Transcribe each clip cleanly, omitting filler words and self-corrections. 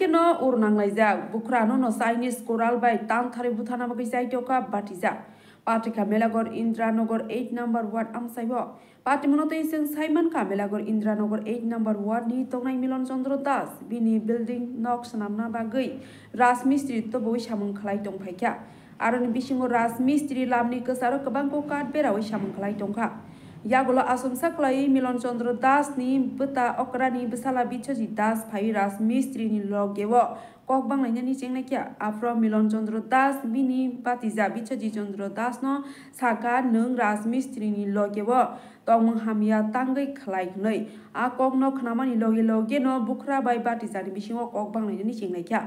no urnanglaijak bukrano no Chinese koral bai tangthari butana bagi jaitioka batijak Patika Melagor Indranogor 8 number ward amsaibo Pati monote sing Simon ka Melagor Indranogor 8 number ward ni tongnai Milon Chandra Das bini building nok sanamna bagui Rasmistri to boi samung khlai tongphaikya Aron bisingo Rasmistri lamni kesaro kebangko kat berawai samung khlai tongkha Yagulo asumsa klai Milon Chandra Das ni beta okrani besala bichoji Das phai Rasmistri ni logewo kok banglai ni chengnakya afro Milon Chandra Das bini batija bichoji Chandra Das no saka nung Rasmistri ni logewo tongmung hamia tangai khlai hnoi a kok no khnamani loge no bukra bai batija ni bisingo kok banglai ni chengnakya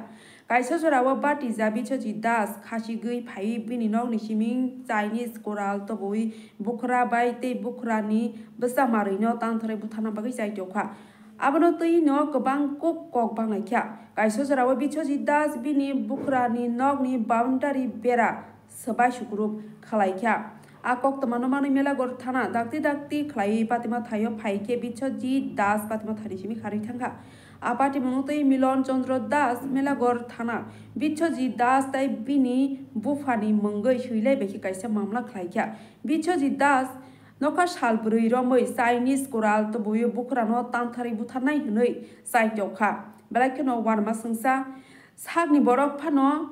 kaisa sorawo batija bichoji Das khasi gui phai bini nok ni siming Chinese koral to boi bukra bai te bukra ni besamari no tangthare buthana bagai jaitokha Abono tui no kebang kok banglai kya kaisa sorawo bichoji Das bini bukra ni nok ni boundary bera sabai sukrup khlai kya akok tamano mani Melagor thana dakti khlai patima thayo phaike bichoji Das patima thari simi khari thangha apati monotei Milon Chandra Das Melagor thana bichoji Das tai bini bufani mongoi suilai beki kaisa mamla khlai kya bichoji Das Noka salbrui romoi Chinese koral to boyo bukrano tangthari buthanai hnoi saitokha belakeno warma sungsa sagni borok phano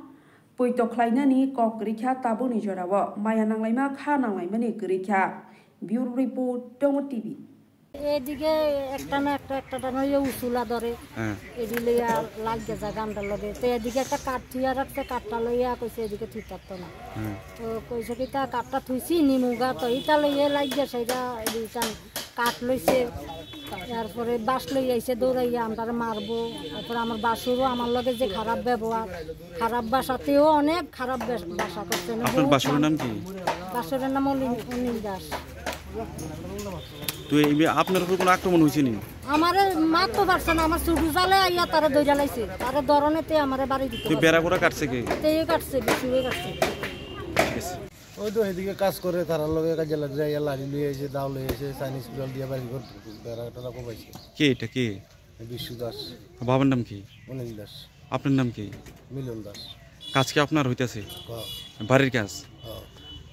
poito khlainani kok grikha tabuni jorawo maya nanglaima kha nanglaimani grikha bureau report Tongo TV এদিকে একটা না একটা নয় উসুলা ধরে এদিকে লাগে জায়গাটা লগে তো এদিকে একটা কাঠ থুইয়া রাখতে কাঠটা লইয়া কইছে এদিকে ঠিক থাকতো না তো কইছে কি তা কাঠটা থুইছি নিমুগা তো ইটা লইয়া লাগে সেটা এদিকে কাঠ লইছে তারপরে বাস লই আইছে দৌড়াইয়া আমরা মারবো তারপর আমার বাসুরও আমার লগে যে খারাপ ব্যবহার খারাপ ভাষাতেও অনেক খারাপ ভাষা করছে আপনার বাসুরের নাম কি বাসুরের নাম অনিল দাস তো এই আপনার উপর কোনো আক্রমণ হইছে নি আমারে মারতে পারছে না আমার ছুটু জালে আইয়া তারে দইরা লাইছে তারে ধরনেতে আমারে বাড়ি দিতে তুই বেড়া কোরা কাটছে কি তেই কাটছে বিশুয়ে কাটছে ওই তো এদিকে কাজ করে তার লগে কাজে যায় লাড়ি লইয়ে এসে দাও লইয়ে এসে চাইনিজ বিল দিয়ে বাড়ি ঘর বেড়াটা কোবাইছে কে এটা কে বিশু দাস বাবার নাম কি অনিল দাস আপনার নাম কি মিলন দাস কাজ কি আপনার হইতাছে বাড়ির কাজ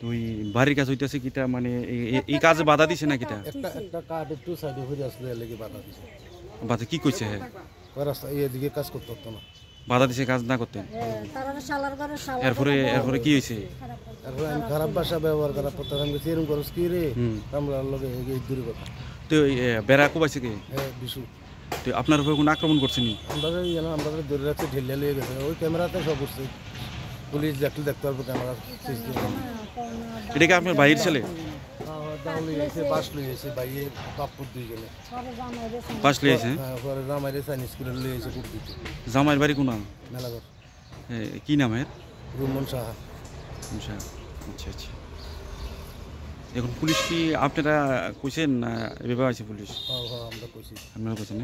তুই বাড়ির কাজ হইতাছে কিটা মানে এই কাজে বাধা দিছে না কিটা একটা কাট একটু সাইডে ঘুরে আসলে লাগি বাধা দিছে বাধা কি কইছে হে রাস্তা এদিকে কাজ করতে হতো না বাধা দিছে কাজ না করতে তারারে শালার করে শালা এরপরে কি হইছে এরপরে আমি খারাপ ভাষা ব্যবহার করা প্রত্যেক আমি এরকম করছ কি রে আমরা লগে এই দূরে কথা তো বেড়া কোবাইছে কি হ্যাঁ বিশু তো আপনার উপর কোনো আক্রমণ করছে নি আমরা ধরে রাখতে ঢেলে লিয়ে গেছে ওই ক্যামেরাতে সব উঠছে পুলিশ দেখতে পারবো ক্যামেরা এটা কি আপনার বাইরের ছেলে বাস লইয়েছে বাইরে বাপুর দুইজনে বাস লইয়েছে পরে জামাইরে চাইনিজ করে লইয়েছে কুট দিতে জামাইয়ের বাড়ি কোন মেলাঘর কি নামের রুমন সাহা আচ্ছা আচ্ছা এখন পুলিশ কি আপনারা কইছেন না এভাবে আছে পুলিশ আমরা কইছি আপনারা কইছেন